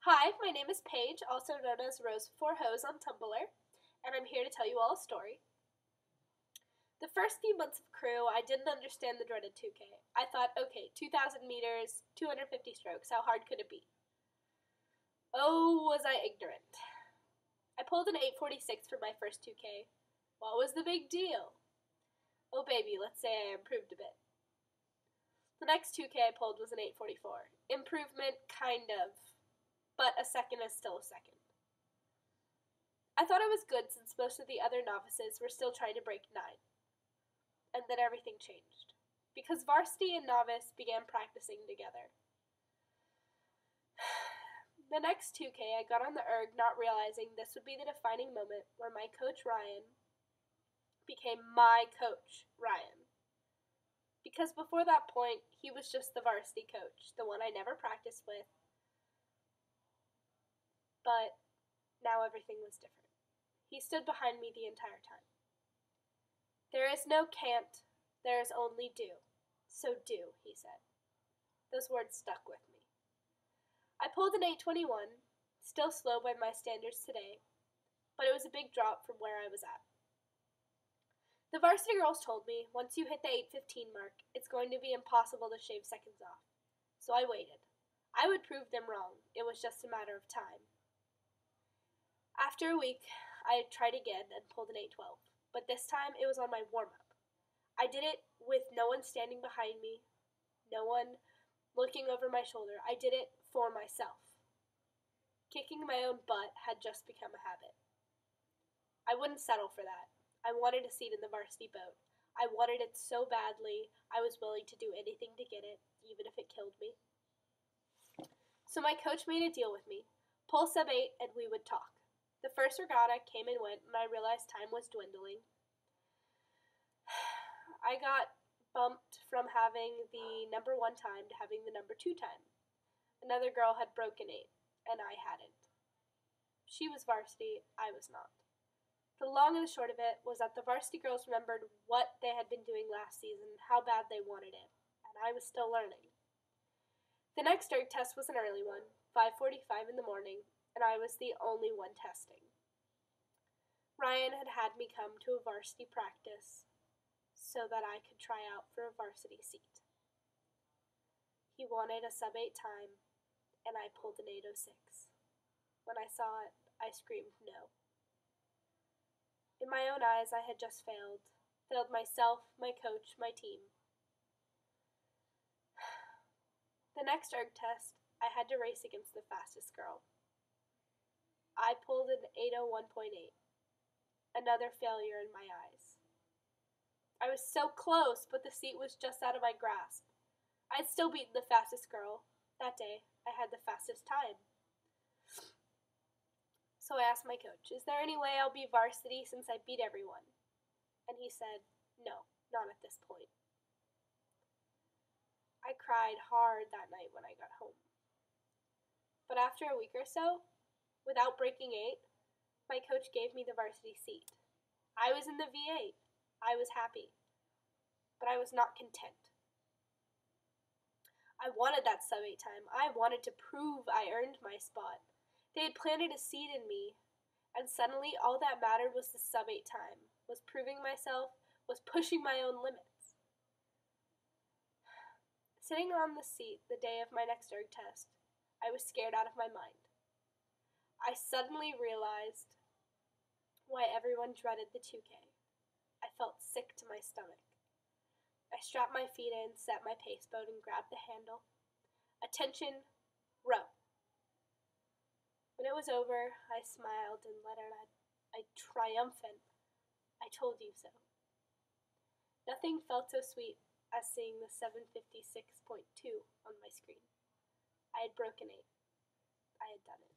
Hi, my name is Paige, also known as Roesbeforehoes on Tumblr, and I'm here to tell you all a story. The first few months of Crew, I didn't understand the dreaded 2K. I thought, okay, 2,000 meters, 250 strokes, how hard could it be? Oh, was I ignorant. I pulled an 8:46 for my first 2K. What was the big deal? Oh baby, let's say I improved a bit. The next 2K I pulled was an 8:44. Improvement, kind of, but a second is still a second. I thought it was good since most of the other novices were still trying to break 9. And then everything changed, because Varsity and Novice began practicing together. The next 2K, I got on the erg not realizing this would be the defining moment where my coach Ryan became my coach Ryan. Because before that point, he was just the varsity coach, the one I never practiced with. But now everything was different. He stood behind me the entire time. There is no can't, there is only do. So do, he said. Those words stuck with me. I pulled an 8:21, still slow by my standards today, but it was a big drop from where I was at. The varsity girls told me once you hit the 8:15 mark, it's going to be impossible to shave seconds off. So I waited. I would prove them wrong. It was just a matter of time. After a week, I tried again and pulled an 8:12. But this time it was on my warm-up. I did it with no one standing behind me, no one looking over my shoulder. I did it for myself. Kicking my own butt had just become a habit. I wouldn't settle for that. I wanted a seat in the varsity boat. I wanted it so badly, I was willing to do anything to get it, even if it killed me. So my coach made a deal with me. Pull sub 8 and we would talk. The first regatta came and went, and I realized time was dwindling. I got bumped from having the number 1 time to having the number 2 time. Another girl had broken 8, and I hadn't. She was varsity, I was not. The long and the short of it was that the varsity girls remembered what they had been doing last season, how bad they wanted it, and I was still learning. The next erg test was an early one, 5:45 in the morning, and I was the only one testing. Ryan had me come to a varsity practice so that I could try out for a varsity seat. He wanted a sub 8 time, and I pulled an 8:06. When I saw it, I screamed no. In my own eyes, I had just failed myself, my coach, my team. The next erg test, I had to race against the fastest girl. I pulled an 8:01.8. Another failure in my eyes. I was so close, but the seat was just out of my grasp. I'd still beaten the fastest girl. That day, I had the fastest time. So I asked my coach, is there any way I'll be varsity since I beat everyone? And he said, no, not at this point. I cried hard that night when I got home. But after a week or so, without breaking 8, my coach gave me the varsity seat. I was in the V8. I was happy. But I was not content. I wanted that sub 8 time. I wanted to prove I earned my spot. They had planted a seed in me, and suddenly all that mattered was the sub 8 time, was proving myself, was pushing my own limits. Sitting on the seat the day of my next erg test, I was scared out of my mind. I suddenly realized why everyone dreaded the 2K. I felt sick to my stomach. I strapped my feet in, set my pace boat, and grabbed the handle. Attention, row. When it was over, I smiled and let out a triumphant, I told you so. Nothing felt so sweet as seeing the 756.2 on my screen. I had broken 8. I had done it.